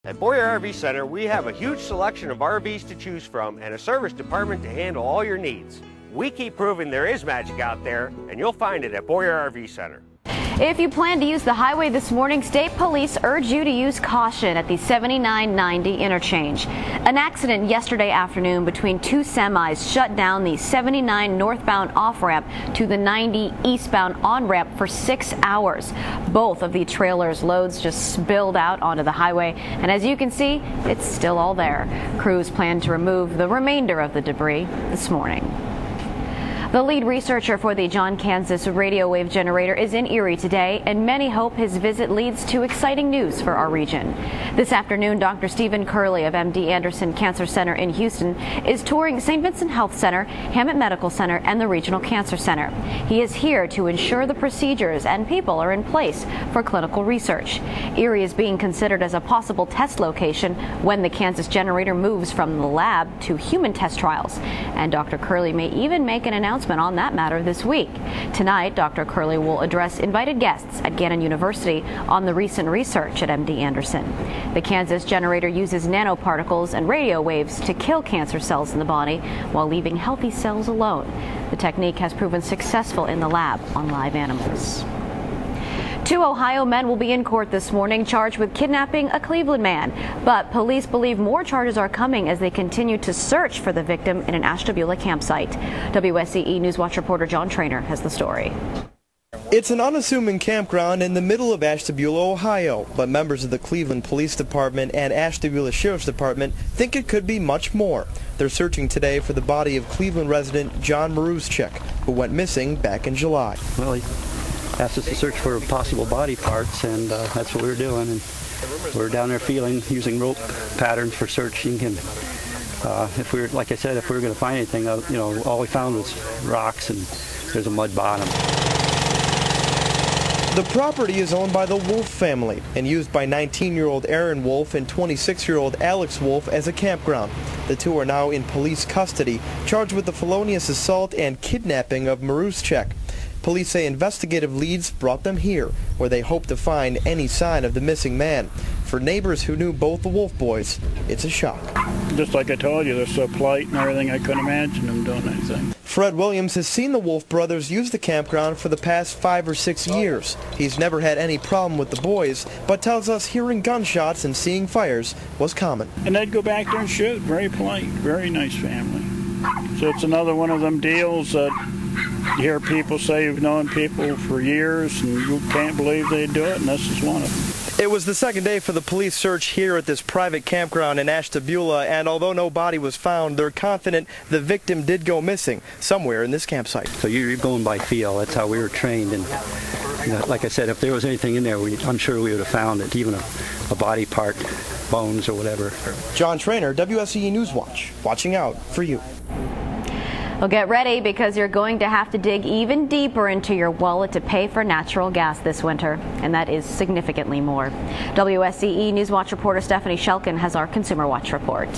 At Boyer RV Center, we have a huge selection of RVs to choose from and a service department to handle all your needs. We keep proving there is magic out there, and you'll find it at Boyer RV Center. If you plan to use the highway this morning, state police urge you to use caution at the 7990 interchange. An accident yesterday afternoon between two semis shut down the 79 northbound off-ramp to the 90 eastbound on-ramp for 6 hours. Both of the trailer's loads just spilled out onto the highway, and as you can see, it's still all there. Crews plan to remove the remainder of the debris this morning. The lead researcher for the John Kansas radio wave generator is in Erie today, and many hope his visit leads to exciting news for our region. This afternoon, Dr. Stephen Curley of MD Anderson Cancer Center in Houston is touring St. Vincent Health Center, Hammett Medical Center, and the Regional Cancer Center. He is here to ensure the procedures and people are in place for clinical research. Erie is being considered as a possible test location when the Kansas generator moves from the lab to human test trials, and Dr. Curley may even make an announcement on that matter this week. Tonight, Dr. Curley will address invited guests at Gannon University on the recent research at MD Anderson. The Kansas generator uses nanoparticles and radio waves to kill cancer cells in the body while leaving healthy cells alone. The technique has proven successful in the lab on live animals. 2 Ohio men will be in court this morning charged with kidnapping a Cleveland man. But police believe more charges are coming as they continue to search for the victim in an Ashtabula campsite. WSEE Newswatch reporter John Trainer has the story. It's an unassuming campground in the middle of Ashtabula, Ohio, but members of the Cleveland Police Department and Ashtabula Sheriff's Department think it could be much more. They're searching today for the body of Cleveland resident John Maruschek, who went missing back in July. Well, he asked us to search for possible body parts, and that's what we were doing. And we were down there using rope patterns for searching. And if we were, like I said, if we were going to find anything, all we found was rocks and there's a mud bottom. The property is owned by the Wolf family and used by 19-year-old Aaron Wolf and 26-year-old Alex Wolf as a campground. The two are now in police custody, charged with the felonious assault and kidnapping of Maruschek. Police say investigative leads brought them here, where they hope to find any sign of the missing man. For neighbors who knew both the Wolf boys, it's a shock. Just like I told you, they're so polite and everything, I couldn't imagine them doing anything. Fred Williams has seen the Wolf brothers use the campground for the past 5 or 6 years. He's never had any problem with the boys, but tells us hearing gunshots and seeing fires was common. And they'd go back there and shoot. Very polite, very nice family. So it's another one of them deals that you hear people say you've known people for years and you can't believe they do it, and this is one of them. It was the second day for the police search here at this private campground in Ashtabula, and although no body was found, they're confident the victim did go missing somewhere in this campsite. So you're going by feel. That's how we were trained. And like I said, if there was anything in there, I'm sure we would have found it, even a body part, bones or whatever. John Trainer, WSEE Newswatch, watching out for you. Well, get ready because you're going to have to dig even deeper into your wallet to pay for natural gas this winter, and that is significantly more. WSEE Newswatch reporter Stephanie Shelkin has our Consumer Watch report.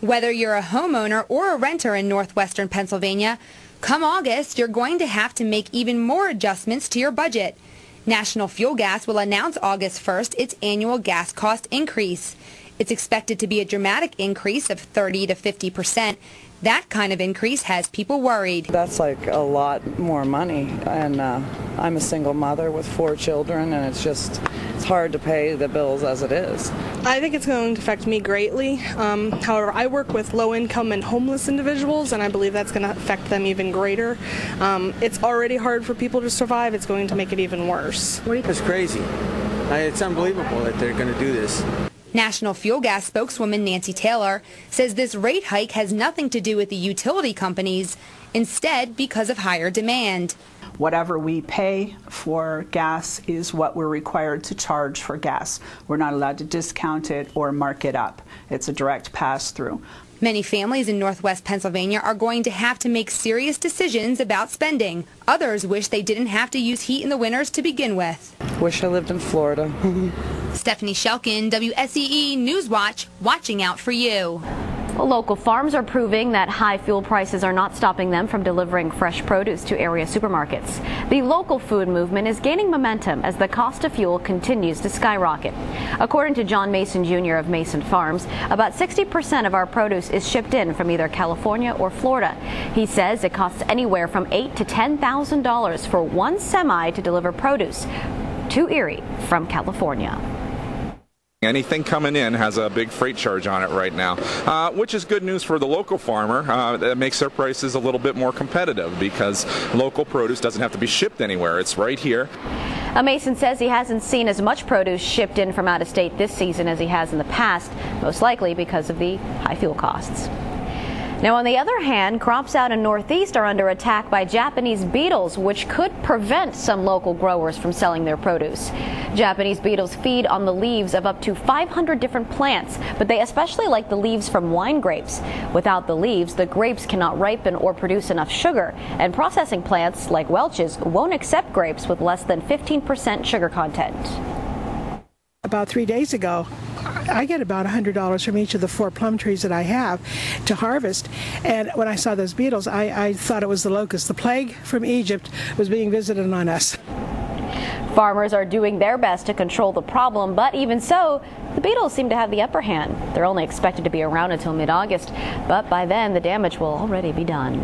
Whether you're a homeowner or a renter in northwestern Pennsylvania, come August, you're going to have to make even more adjustments to your budget. National Fuel Gas will announce August 1st its annual gas cost increase. It's expected to be a dramatic increase of 30 to 50%. That kind of increase has people worried. That's like a lot more money, and I'm a single mother with 4 children, and it's hard to pay the bills as it is. I think it's going to affect me greatly. However, I work with low-income and homeless individuals, and I believe that's going to affect them even greater. It's already hard for people to survive. It's going to make it even worse. It's crazy. It's unbelievable that they're going to do this. National Fuel Gas spokeswoman Nancy Taylor says this rate hike has nothing to do with the utility companies, instead because of higher demand. Whatever we pay for gas is what we're required to charge for gas. We're not allowed to discount it or mark it up. It's a direct pass-through. Many families in northwest Pennsylvania are going to have to make serious decisions about spending. Others wish they didn't have to use heat in the winters to begin with. Wish I lived in Florida. Stephanie Shelkin, WSEE Newswatch, watching out for you. Local farms are proving that high fuel prices are not stopping them from delivering fresh produce to area supermarkets. The local food movement is gaining momentum as the cost of fuel continues to skyrocket. According to John Mason Jr. of Mason Farms, about 60% of our produce is shipped in from either California or Florida. He says it costs anywhere from $8,000 to $10,000 for one semi to deliver produce to Erie from California. Anything coming in has a big freight charge on it right now, which is good news for the local farmer. That makes their prices a little bit more competitive because local produce doesn't have to be shipped anywhere. It's right here. Mason says he hasn't seen as much produce shipped in from out of state this season as he has in the past, most likely because of the high fuel costs. Now, on the other hand, crops out in Northeast are under attack by Japanese beetles, which could prevent some local growers from selling their produce. Japanese beetles feed on the leaves of up to 500 different plants, but they especially like the leaves from wine grapes. Without the leaves, the grapes cannot ripen or produce enough sugar, and processing plants like Welch's won't accept grapes with less than 15% sugar content. About 3 days ago, I get about $100 from each of the 4 plum trees that I have to harvest. And when I saw those beetles, I thought it was the locust. The plague from Egypt was being visited on us. Farmers are doing their best to control the problem, but even so, the beetles seem to have the upper hand. They're only expected to be around until mid-August, but by then the damage will already be done.